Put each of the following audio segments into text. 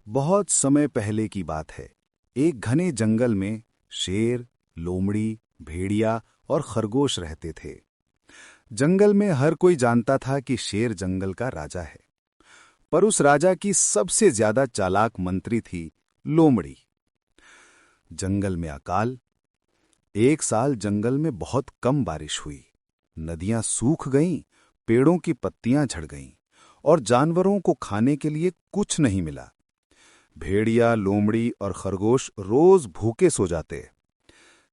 बहुत समय पहले की बात है। एक घने जंगल में शेर, लोमड़ी, भेड़िया और खरगोश रहते थे। जंगल में हर कोई जानता था कि शेर जंगल का राजा है, पर उस राजा की सबसे ज्यादा चालाक मंत्री थी लोमड़ी। जंगल में अकाल। एक साल जंगल में बहुत कम बारिश हुई। नदियां सूख गईं, पेड़ों की पत्तियां झड़ गईं और जानवरों को खाने के लिए कुछ नहीं मिला। भेड़िया, लोमड़ी और खरगोश रोज भूखे सो जाते।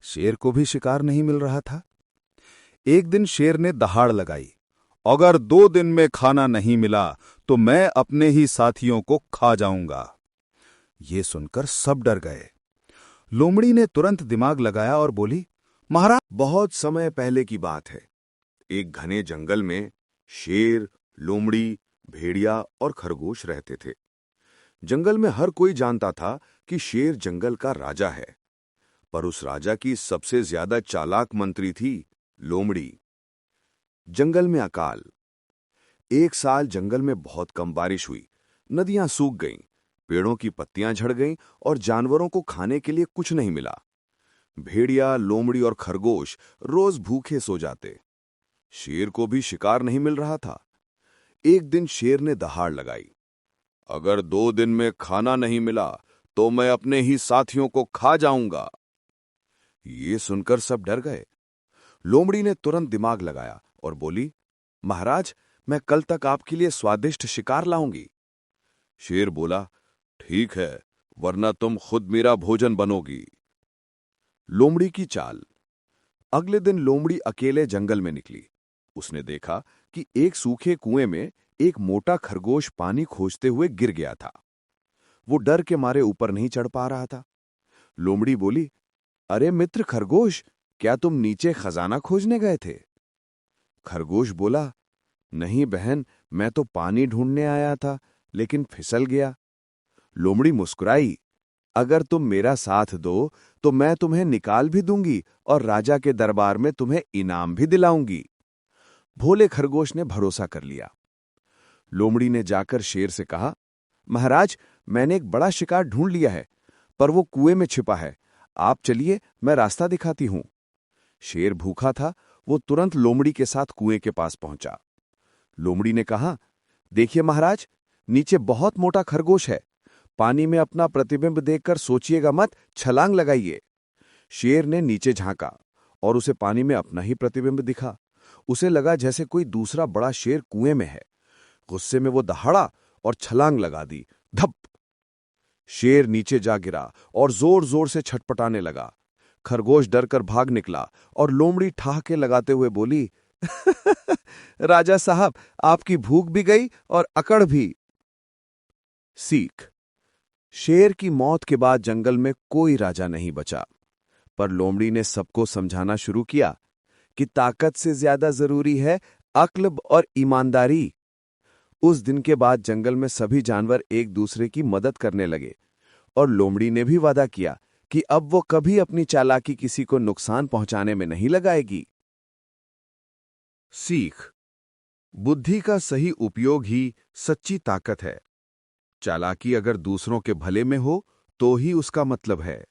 शेर को भी शिकार नहीं मिल रहा था। एक दिन शेर ने दहाड़ लगाई, अगर 2 दिन में खाना नहीं मिला तो मैं अपने ही साथियों को खा जाऊंगा। ये सुनकर सब डर गए। लोमड़ी ने तुरंत दिमाग लगाया और बोली, महाराज, बहुत समय पहले की बात है। एक घने जंगल में शेर, लोमड़ी, भेड़िया और खरगोश रहते थे। जंगल में हर कोई जानता था कि शेर जंगल का राजा है, पर उस राजा की सबसे ज्यादा चालाक मंत्री थी लोमड़ी। जंगल में अकाल। एक साल जंगल में बहुत कम बारिश हुई। नदियां सूख गईं, पेड़ों की पत्तियां झड़ गईं और जानवरों को खाने के लिए कुछ नहीं मिला। भेड़िया, लोमड़ी और खरगोश रोज भूखे सो जाते। शेर को भी शिकार नहीं मिल रहा था। एक दिन शेर ने दहाड़ लगाई, अगर 2 दिन में खाना नहीं मिला तो मैं अपने ही साथियों को खा जाऊंगा। ये सुनकर सब डर गए। लोमड़ी ने तुरंत दिमाग लगाया और बोली, महाराज, मैं कल तक आपके लिए स्वादिष्ट शिकार लाऊंगी। शेर बोला, ठीक है, वरना तुम खुद मेरा भोजन बनोगी। लोमड़ी की चाल। अगले दिन लोमड़ी अकेले जंगल में निकली। उसने देखा कि एक सूखे कुएं में एक मोटा खरगोश पानी खोजते हुए गिर गया था। वो डर के मारे ऊपर नहीं चढ़ पा रहा था। लोमड़ी बोली, अरे मित्र खरगोश, क्या तुम नीचे खजाना खोजने गए थे? खरगोश बोला, नहीं बहन, मैं तो पानी ढूंढने आया था, लेकिन फिसल गया। लोमड़ी मुस्कुराई, अगर तुम मेरा साथ दो तो मैं तुम्हें निकाल भी दूंगी और राजा के दरबार में तुम्हें इनाम भी दिलाऊंगी। भोले खरगोश ने भरोसा कर लिया। लोमड़ी ने जाकर शेर से कहा, महाराज, मैंने एक बड़ा शिकार ढूंढ लिया है, पर वो कुएं में छिपा है। आप चलिए, मैं रास्ता दिखाती हूं। शेर भूखा था। वो तुरंत लोमड़ी के साथ कुएं के पास पहुंचा। लोमड़ी ने कहा, देखिए महाराज, नीचे बहुत मोटा खरगोश है। पानी में अपना प्रतिबिंब देखकर सोचिएगा मत, छलांग लगाइए। शेर ने नीचे झांका और उसे पानी में अपना ही प्रतिबिंब दिखा। उसे लगा जैसे कोई दूसरा बड़ा शेर कुएं में है। गुस्से में वो दहाड़ा और छलांग लगा दी। धप! शेर नीचे जा गिरा और जोर जोर से छटपटाने लगा। खरगोश डरकर भाग निकला और लोमड़ी ठहाके लगाते हुए बोली, राजा साहब, आपकी भूख भी गई और अकड़ भी। सीख। शेर की मौत के बाद जंगल में कोई राजा नहीं बचा, पर लोमड़ी ने सबको समझाना शुरू किया कि ताकत से ज्यादा जरूरी है अक्ल और ईमानदारी। उस दिन के बाद जंगल में सभी जानवर एक दूसरे की मदद करने लगे और लोमड़ी ने भी वादा किया कि अब वो कभी अपनी चालाकी किसी को नुकसान पहुंचाने में नहीं लगाएगी। सीख। बुद्धि का सही उपयोग ही सच्ची ताकत है। चालाकी अगर दूसरों के भले में हो तो ही उसका मतलब है।